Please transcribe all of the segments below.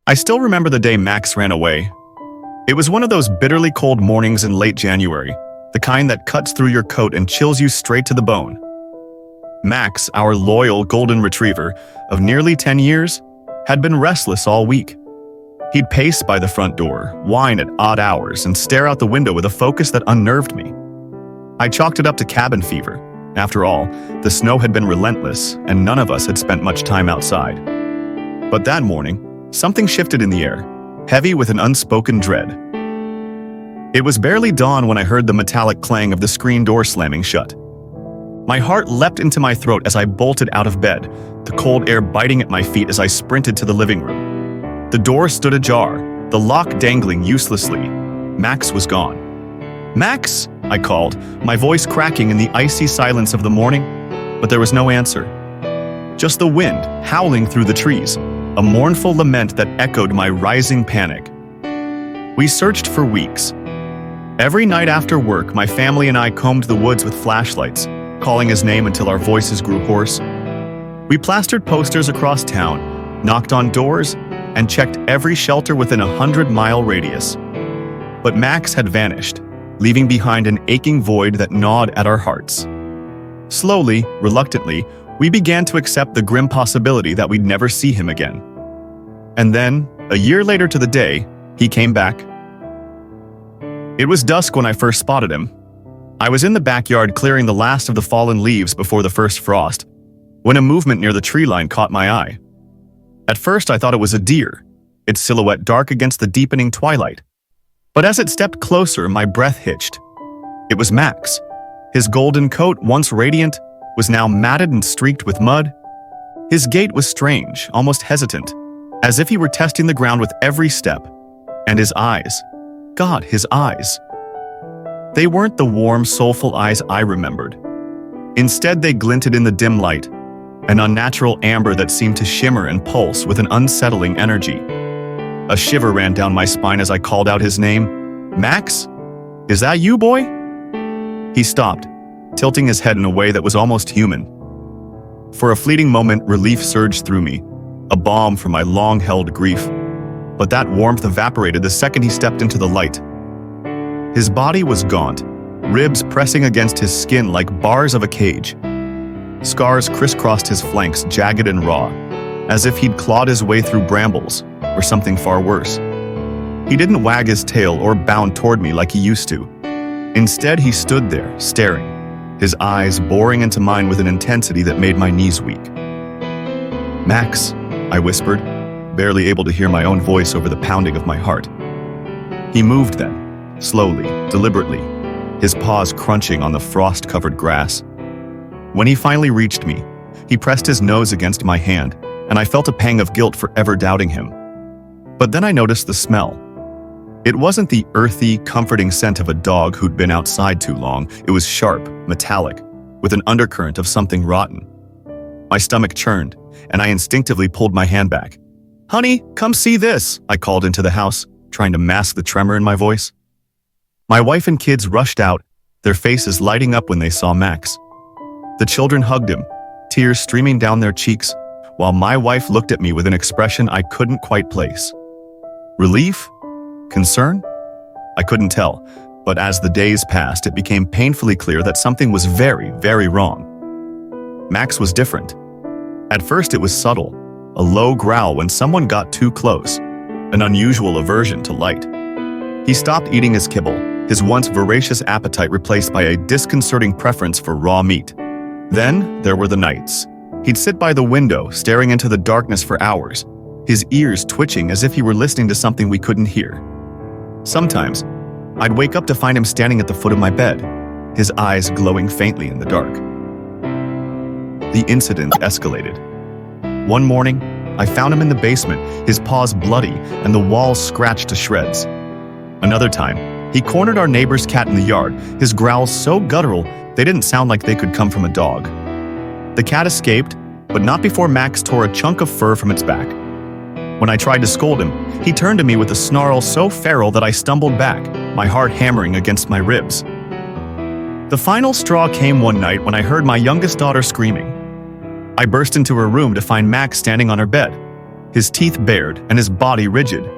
I still remember the day Max ran away. It was one of those bitterly cold mornings in late January, the kind that cuts through your coat and chills you straight to the bone. Max, our loyal golden retriever of nearly 10 years, had been restless all week. He'd pace by the front door, whine at odd hours, and stare out the window with a focus that unnerved me. I chalked it up to cabin fever. After all, the snow had been relentless, and none of us had spent much time outside. But that morning, something shifted in the air, heavy with an unspoken dread. It was barely dawn when I heard the metallic clang of the screen door slamming shut. My heart leapt into my throat as I bolted out of bed, the cold air biting at my feet as I sprinted to the living room. The door stood ajar, the lock dangling uselessly. Max was gone. "Max!" I called, my voice cracking in the icy silence of the morning, but there was no answer. Just the wind howling through the trees, a mournful lament that echoed my rising panic. We searched for weeks. Every night after work, my family and I combed the woods with flashlights, calling his name until our voices grew hoarse. We plastered posters across town, knocked on doors, and checked every shelter within a 100-mile radius. But Max had vanished, leaving behind an aching void that gnawed at our hearts. Slowly, reluctantly, we began to accept the grim possibility that we'd never see him again. And then, a year later to the day, he came back. It was dusk when I first spotted him. I was in the backyard clearing the last of the fallen leaves before the first frost, when a movement near the tree line caught my eye. At first I thought it was a deer, its silhouette dark against the deepening twilight. But as it stepped closer, my breath hitched. It was Max. His golden coat, once radiant, was now matted and streaked with mud. His gait was strange, almost hesitant, as if he were testing the ground with every step. And his eyes. God, his eyes. They weren't the warm, soulful eyes I remembered. Instead, they glinted in the dim light, an unnatural amber that seemed to shimmer and pulse with an unsettling energy. A shiver ran down my spine as I called out his name. "Max? Is that you, boy?" He stopped, tilting his head in a way that was almost human. For a fleeting moment, relief surged through me, a balm for my long-held grief. But that warmth evaporated the second he stepped into the light. His body was gaunt, ribs pressing against his skin like bars of a cage. Scars crisscrossed his flanks, jagged and raw, as if he'd clawed his way through brambles, or something far worse. He didn't wag his tail or bound toward me like he used to. Instead, he stood there, staring, his eyes boring into mine with an intensity that made my knees weak. "Max," I whispered, barely able to hear my own voice over the pounding of my heart. He moved then, slowly, deliberately, his paws crunching on the frost-covered grass. When he finally reached me, he pressed his nose against my hand, and I felt a pang of guilt for ever doubting him. But then I noticed the smell. It wasn't the earthy, comforting scent of a dog who'd been outside too long. It was sharp, metallic, with an undercurrent of something rotten. My stomach churned, and I instinctively pulled my hand back. "Honey, come see this," I called into the house, trying to mask the tremor in my voice. My wife and kids rushed out, their faces lighting up when they saw Max. The children hugged him, tears streaming down their cheeks, while my wife looked at me with an expression I couldn't quite place. Relief? Concern? I couldn't tell, but as the days passed, it became painfully clear that something was very, very wrong. Max was different. At first it was subtle, a low growl when someone got too close, an unusual aversion to light. He stopped eating his kibble, his once voracious appetite replaced by a disconcerting preference for raw meat. Then there were the nights. He'd sit by the window, staring into the darkness for hours, his ears twitching as if he were listening to something we couldn't hear. Sometimes, I'd wake up to find him standing at the foot of my bed, his eyes glowing faintly in the dark. The incident escalated. One morning, I found him in the basement, his paws bloody and the walls scratched to shreds. Another time, he cornered our neighbor's cat in the yard, his growls so guttural they didn't sound like they could come from a dog. The cat escaped, but not before Max tore a chunk of fur from its back. When I tried to scold him, he turned to me with a snarl so feral that I stumbled back, my heart hammering against my ribs. The final straw came one night when I heard my youngest daughter screaming. I burst into her room to find Max standing on her bed, his teeth bared and his body rigid.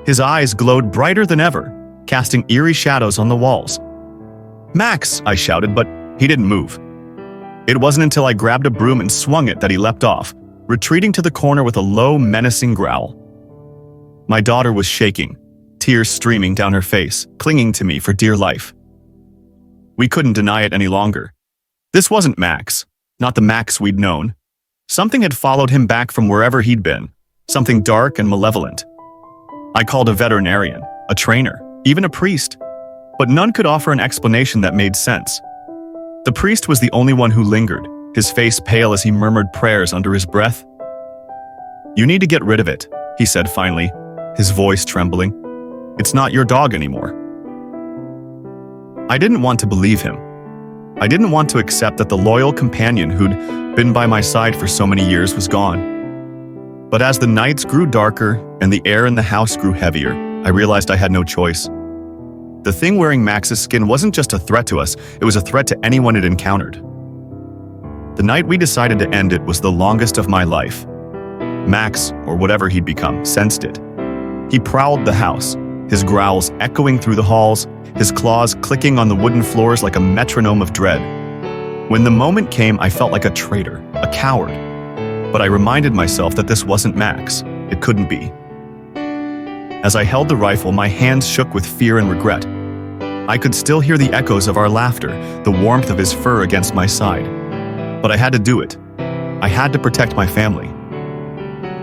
His eyes glowed brighter than ever, casting eerie shadows on the walls. "Max!" I shouted, but he didn't move. It wasn't until I grabbed a broom and swung it that he leapt off, retreating to the corner with a low, menacing growl. My daughter was shaking, tears streaming down her face, clinging to me for dear life. We couldn't deny it any longer. This wasn't Max, not the Max we'd known. Something had followed him back from wherever he'd been, something dark and malevolent. I called a veterinarian, a trainer, even a priest, but none could offer an explanation that made sense. The priest was the only one who lingered, his face pale as he murmured prayers under his breath. "You need to get rid of it," he said finally, his voice trembling. "It's not your dog anymore." I didn't want to believe him. I didn't want to accept that the loyal companion who'd been by my side for so many years was gone. But as the nights grew darker and the air in the house grew heavier, I realized I had no choice. The thing wearing Max's skin wasn't just a threat to us, it was a threat to anyone it encountered. The night we decided to end it was the longest of my life. Max, or whatever he'd become, sensed it. He prowled the house, his growls echoing through the halls, his claws clicking on the wooden floors like a metronome of dread. When the moment came, I felt like a traitor, a coward. But I reminded myself that this wasn't Max. It couldn't be. As I held the rifle, my hands shook with fear and regret. I could still hear the echoes of our laughter, the warmth of his fur against my side. But I had to do it. I had to protect my family.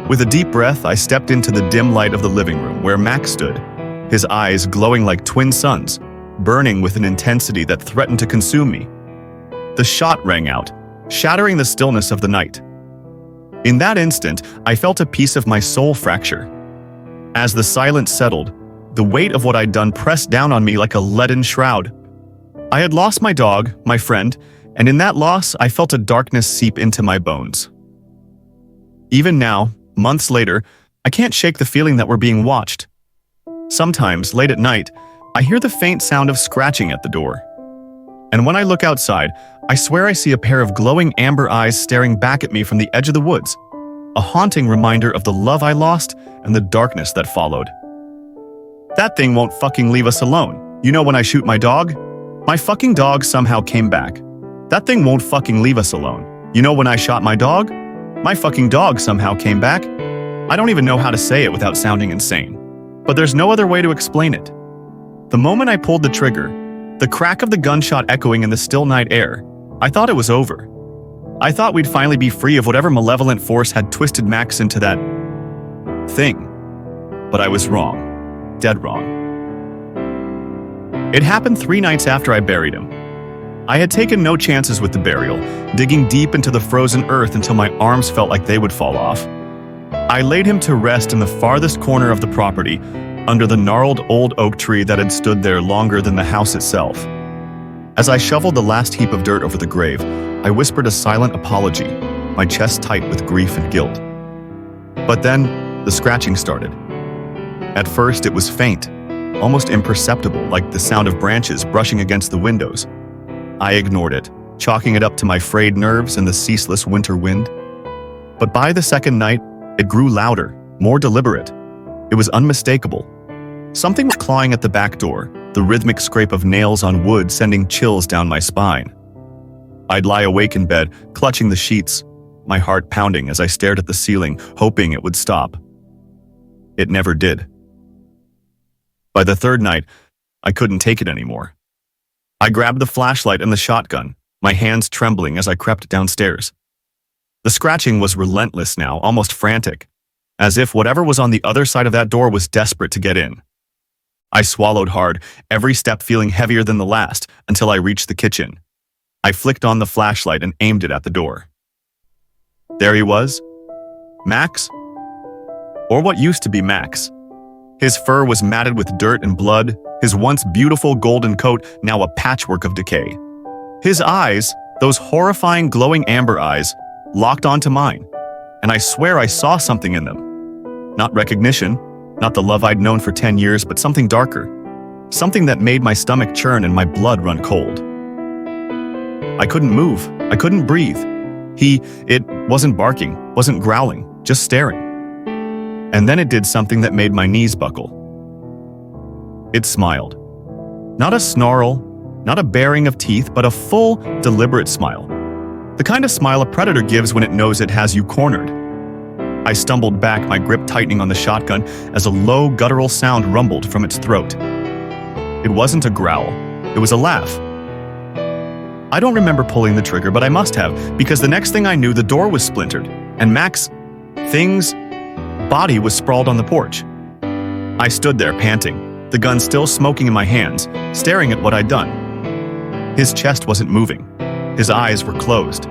With a deep breath, I stepped into the dim light of the living room where Max stood, his eyes glowing like twin suns, burning with an intensity that threatened to consume me. The shot rang out, shattering the stillness of the night. In that instant, I felt a piece of my soul fracture. As the silence settled, the weight of what I'd done pressed down on me like a leaden shroud. I had lost my dog, my friend, and in that loss, I felt a darkness seep into my bones. Even now, months later, I can't shake the feeling that we're being watched. Sometimes, late at night, I hear the faint sound of scratching at the door. And when I look outside, I swear I see a pair of glowing amber eyes staring back at me from the edge of the woods, a haunting reminder of the love I lost and the darkness that followed. That thing won't fucking leave us alone. You know when I shoot my dog? My fucking dog somehow came back. That thing won't fucking leave us alone. You know when I shot my dog? My fucking dog somehow came back. I don't even know how to say it without sounding insane. But there's no other way to explain it. The moment I pulled the trigger, the crack of the gunshot echoing in the still night air, I thought it was over. I thought we'd finally be free of whatever malevolent force had twisted Max into that thing. But I was wrong. Dead wrong. It happened 3 nights after I buried him. I had taken no chances with the burial, digging deep into the frozen earth until my arms felt like they would fall off. I laid him to rest in the farthest corner of the property, under the gnarled old oak tree that had stood there longer than the house itself. As I shoveled the last heap of dirt over the grave, I whispered a silent apology, my chest tight with grief and guilt. But then, the scratching started. At first, it was faint, almost imperceptible, like the sound of branches brushing against the windows. I ignored it, chalking it up to my frayed nerves and the ceaseless winter wind. But by the second night, it grew louder, more deliberate. It was unmistakable. Something was clawing at the back door, the rhythmic scrape of nails on wood sending chills down my spine. I'd lie awake in bed, clutching the sheets, my heart pounding as I stared at the ceiling, hoping it would stop. It never did. By the third night, I couldn't take it anymore. I grabbed the flashlight and the shotgun, my hands trembling as I crept downstairs. The scratching was relentless now, almost frantic, as if whatever was on the other side of that door was desperate to get in. I swallowed hard, every step feeling heavier than the last, until I reached the kitchen. I flicked on the flashlight and aimed it at the door. There he was, Max, or what used to be Max. His fur was matted with dirt and blood, his once beautiful golden coat now a patchwork of decay. His eyes, those horrifying glowing amber eyes, locked onto mine, and I swear I saw something in them. Not recognition, not the love I'd known for 10 years, but something darker. Something that made my stomach churn and my blood run cold. I couldn't move. I couldn't breathe. It wasn't barking, wasn't growling, just staring. And then it did something that made my knees buckle. It smiled. Not a snarl, not a baring of teeth, but a full, deliberate smile. The kind of smile a predator gives when it knows it has you cornered. I stumbled back, my grip tightening on the shotgun as a low, guttural sound rumbled from its throat. It wasn't a growl. It was a laugh. I don't remember pulling the trigger, but I must have, because the next thing I knew, the door was splintered, and Max's body was sprawled on the porch. I stood there, panting, the gun still smoking in my hands, staring at what I'd done. His chest wasn't moving. His eyes were closed.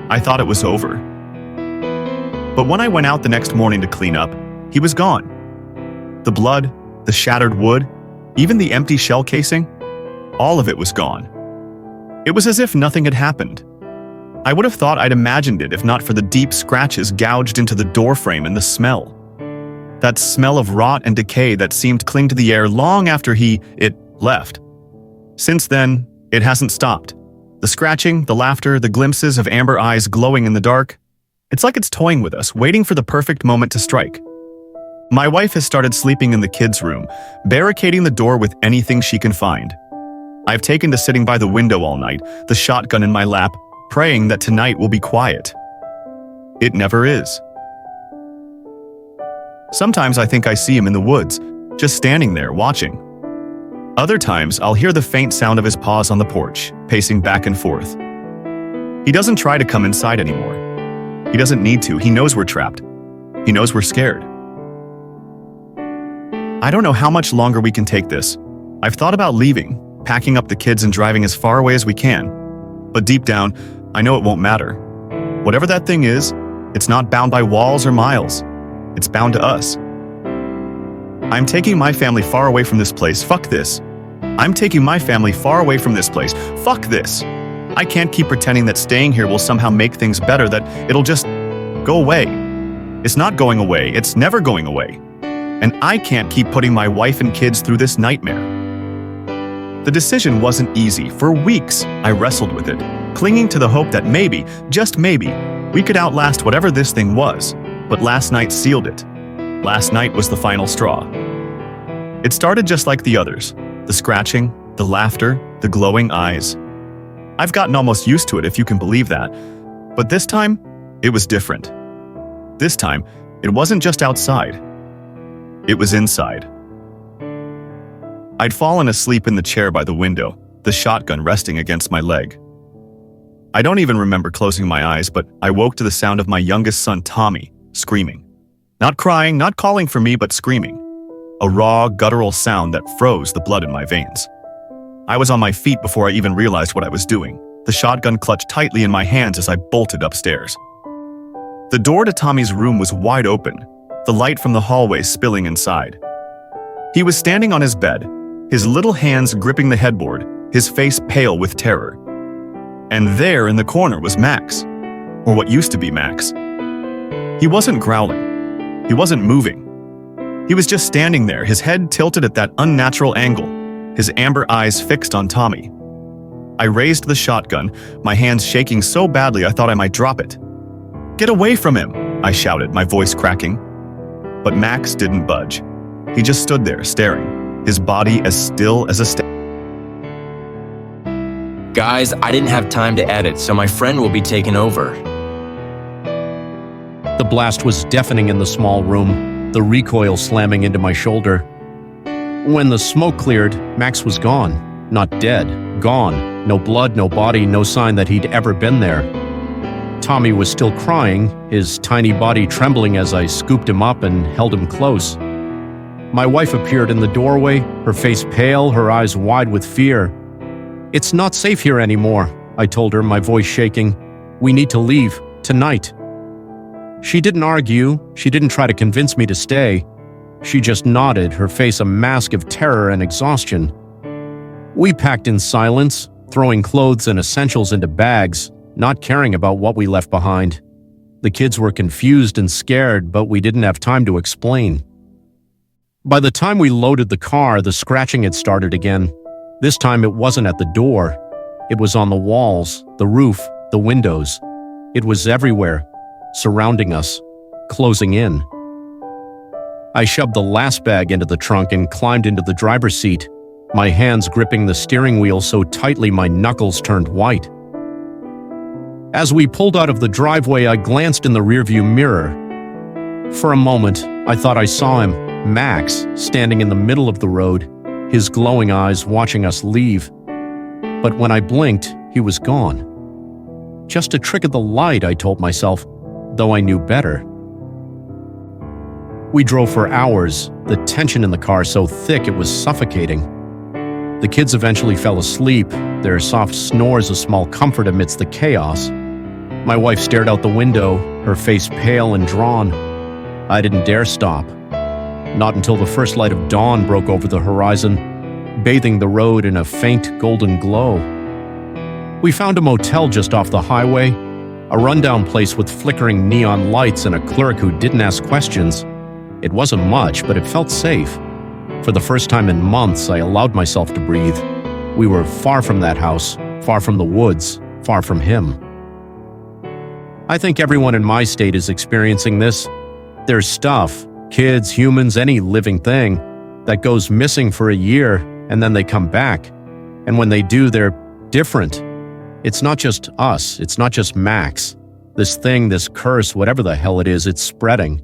I thought it was over. But when I went out the next morning to clean up, he was gone. The blood, the shattered wood, even the empty shell casing, all of it was gone. It was as if nothing had happened. I would have thought I'd imagined it if not for the deep scratches gouged into the doorframe and the smell. That smell of rot and decay that seemed to cling to the air long after it left. Since then, it hasn't stopped. The scratching, the laughter, the glimpses of amber eyes glowing in the dark. It's like it's toying with us, waiting for the perfect moment to strike. My wife has started sleeping in the kids' room, barricading the door with anything she can find. I've taken to sitting by the window all night, the shotgun in my lap, praying that tonight will be quiet. It never is. Sometimes I think I see him in the woods, just standing there watching. Other times I'll hear the faint sound of his paws on the porch, pacing back and forth. He doesn't try to come inside anymore. He doesn't need to. He knows we're trapped. He knows we're scared. I don't know how much longer we can take this. I've thought about leaving, packing up the kids and driving as far away as we can. But deep down, I know it won't matter. Whatever that thing is, it's not bound by walls or miles. It's bound to us. I'm taking my family far away from this place. Fuck this. I'm taking my family far away from this place. Fuck this. I can't keep pretending that staying here will somehow make things better, that it'll just go away. It's not going away. It's never going away. And I can't keep putting my wife and kids through this nightmare. The decision wasn't easy. For weeks, I wrestled with it, clinging to the hope that maybe, just maybe, we could outlast whatever this thing was. But last night sealed it. Last night was the final straw. It started just like the others. The scratching, the laughter, the glowing eyes. I've gotten almost used to it, if you can believe that. But this time, it was different. This time, it wasn't just outside. It was inside. I'd fallen asleep in the chair by the window, the shotgun resting against my leg. I don't even remember closing my eyes, but I woke to the sound of my youngest son, Tommy, screaming. Not crying, not calling for me, but screaming. A raw, guttural sound that froze the blood in my veins. I was on my feet before I even realized what I was doing, the shotgun clutched tightly in my hands as I bolted upstairs. The door to Tommy's room was wide open, the light from the hallway spilling inside. He was standing on his bed, his little hands gripping the headboard, his face pale with terror. And there in the corner was Max, or what used to be Max. He wasn't growling. He wasn't moving. He was just standing there, his head tilted at that unnatural angle, his amber eyes fixed on Tommy. I raised the shotgun, my hands shaking so badly I thought I might drop it. "Get away from him!" I shouted, my voice cracking. But Max didn't budge. He just stood there, staring, his body as still as a Guys, I didn't have time to edit, so my friend will be taking over. The blast was deafening in the small room, the recoil slamming into my shoulder. When the smoke cleared, Max was gone. Not dead, gone. No blood, no body, no sign that he'd ever been there. Tommy was still crying, his tiny body trembling as I scooped him up and held him close. My wife appeared in the doorway, her face pale, her eyes wide with fear. "It's not safe here anymore," I told her, my voice shaking. "We need to leave, tonight." She didn't argue, she didn't try to convince me to stay. She just nodded, her face a mask of terror and exhaustion. We packed in silence, throwing clothes and essentials into bags, not caring about what we left behind. The kids were confused and scared, but we didn't have time to explain. By the time we loaded the car, the scratching had started again. This time it wasn't at the door. It was on the walls, the roof, the windows. It was everywhere, surrounding us, closing in. I shoved the last bag into the trunk and climbed into the driver's seat, my hands gripping the steering wheel so tightly my knuckles turned white. As we pulled out of the driveway, I glanced in the rearview mirror. For a moment, I thought I saw him, Max, standing in the middle of the road, his glowing eyes watching us leave. But when I blinked, he was gone. Just a trick of the light, I told myself, though I knew better. We drove for hours, the tension in the car so thick it was suffocating. The kids eventually fell asleep, their soft snores a small comfort amidst the chaos. My wife stared out the window, her face pale and drawn. I didn't dare stop. Not until the first light of dawn broke over the horizon, bathing the road in a faint golden glow. We found a motel just off the highway, a rundown place with flickering neon lights and a clerk who didn't ask questions. It wasn't much, but it felt safe. For the first time in months, I allowed myself to breathe. We were far from that house, far from the woods, far from him. I think everyone in my state is experiencing this. There's stuff, kids, humans, any living thing, that goes missing for a year and then they come back. And when they do, they're different. It's not just us, it's not just Max. This thing, this curse, whatever the hell it is, it's spreading.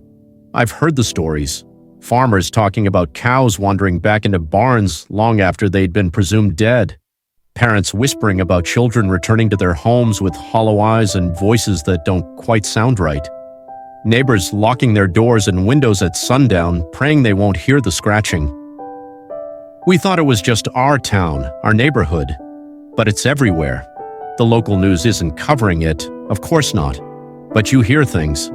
I've heard the stories. Farmers talking about cows wandering back into barns long after they'd been presumed dead. Parents whispering about children returning to their homes with hollow eyes and voices that don't quite sound right. Neighbors locking their doors and windows at sundown, praying they won't hear the scratching. We thought it was just our town, our neighborhood, but it's everywhere. The local news isn't covering it, of course not. But you hear things.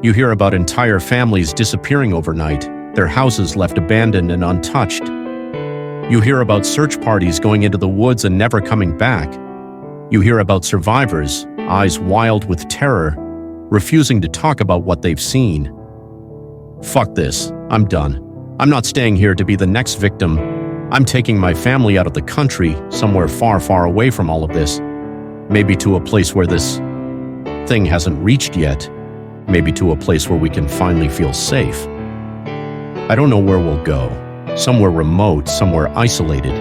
You hear about entire families disappearing overnight, their houses left abandoned and untouched. You hear about search parties going into the woods and never coming back. You hear about survivors, eyes wild with terror, refusing to talk about what they've seen. Fuck this. I'm done. I'm not staying here to be the next victim. I'm taking my family out of the country, somewhere far, far away from all of this. Maybe to a place where this thing hasn't reached yet. Maybe to a place where we can finally feel safe. I don't know where we'll go. Somewhere remote, somewhere isolated.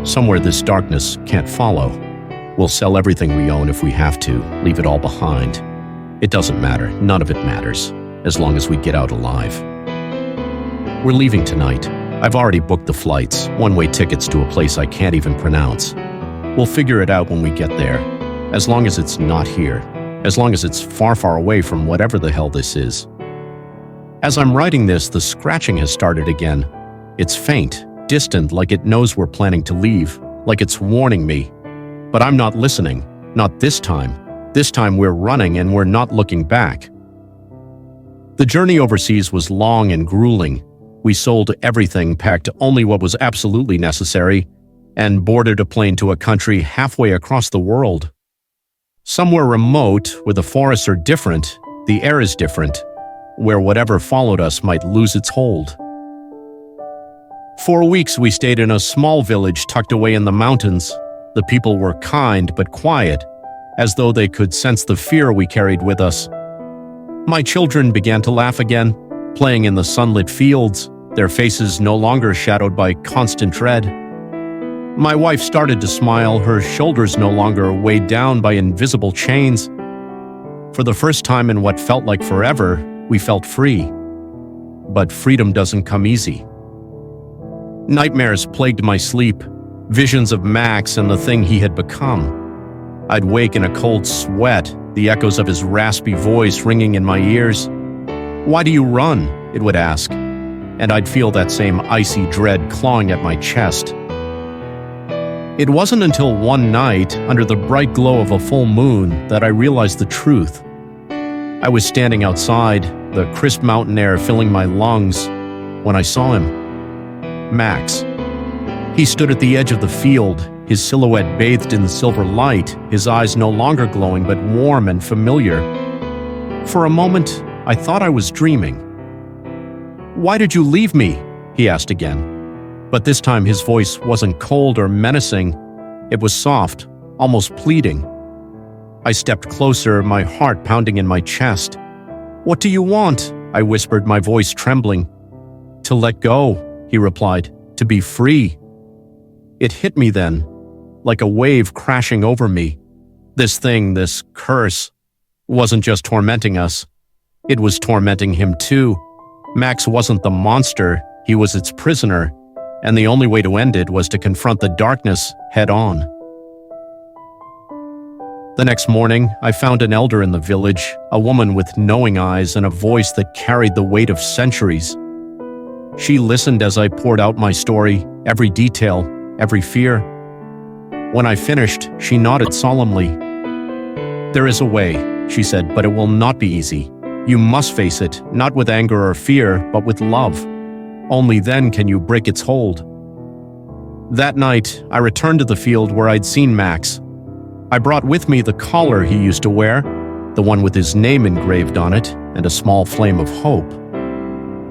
Somewhere this darkness can't follow. We'll sell everything we own if we have to, leave it all behind. It doesn't matter. None of it matters, as long as we get out alive. We're leaving tonight. I've already booked the flights, one-way tickets to a place I can't even pronounce. We'll figure it out when we get there, as long as it's not here. As long as it's far, far away from whatever the hell this is. As I'm writing this, the scratching has started again. It's faint, distant, like it knows we're planning to leave, like it's warning me. But I'm not listening, not this time. This time we're running and we're not looking back. The journey overseas was long and grueling. We sold everything, packed only what was absolutely necessary, and boarded a plane to a country halfway across the world. Somewhere remote, where the forests are different, the air is different, where whatever followed us might lose its hold. For weeks we stayed in a small village tucked away in the mountains. The people were kind but quiet, as though they could sense the fear we carried with us. My children began to laugh again, playing in the sunlit fields, their faces no longer shadowed by constant dread. My wife started to smile, her shoulders no longer weighed down by invisible chains. For the first time in what felt like forever, we felt free. But freedom doesn't come easy. Nightmares plagued my sleep, visions of Max and the thing he had become. I'd wake in a cold sweat, the echoes of his raspy voice ringing in my ears. "Why do you run?" it would ask, and I'd feel that same icy dread clawing at my chest. It wasn't until one night, under the bright glow of a full moon, that I realized the truth. I was standing outside, the crisp mountain air filling my lungs, when I saw him. Max. He stood at the edge of the field, his silhouette bathed in the silver light, his eyes no longer glowing but warm and familiar. For a moment, I thought I was dreaming. "Why did you leave me?" he asked again. But this time his voice wasn't cold or menacing. It was soft, almost pleading. I stepped closer, my heart pounding in my chest. "What do you want?" I whispered, my voice trembling. To let go, he replied, to be free. It hit me then, like a wave crashing over me. This thing, this curse, wasn't just tormenting us. It was tormenting him too. Max wasn't the monster, he was its prisoner, and the only way to end it was to confront the darkness head on. The next morning, I found an elder in the village, a woman with knowing eyes and a voice that carried the weight of centuries. She listened as I poured out my story, every detail, every fear. When I finished, she nodded solemnly. "There is a way," she said, "but it will not be easy. You must face it, not with anger or fear, but with love. Only then can you break its hold." That night, I returned to the field where I'd seen Max. I brought with me the collar he used to wear, the one with his name engraved on it, and a small flame of hope.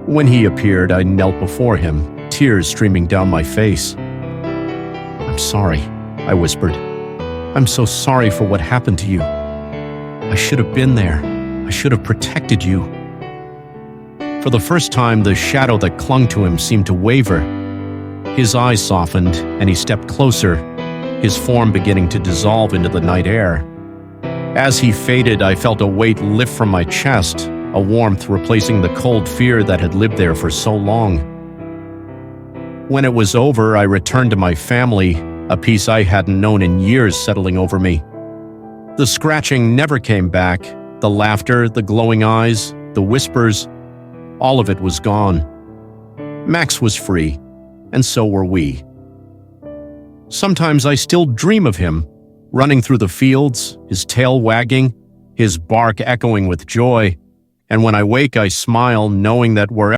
When he appeared, I knelt before him, tears streaming down my face. "I'm sorry," I whispered. "I'm so sorry for what happened to you. I should have been there. I should have protected you." For the first time, the shadow that clung to him seemed to waver. His eyes softened, and he stepped closer, his form beginning to dissolve into the night air. As he faded, I felt a weight lift from my chest, a warmth replacing the cold fear that had lived there for so long. When it was over, I returned to my family, a peace I hadn't known in years settling over me. The scratching never came back, the laughter, the glowing eyes, the whispers, all of it was gone. Max was free, and so were we. Sometimes I still dream of him, running through the fields, his tail wagging, his bark echoing with joy, and when I wake I smile knowing that wherever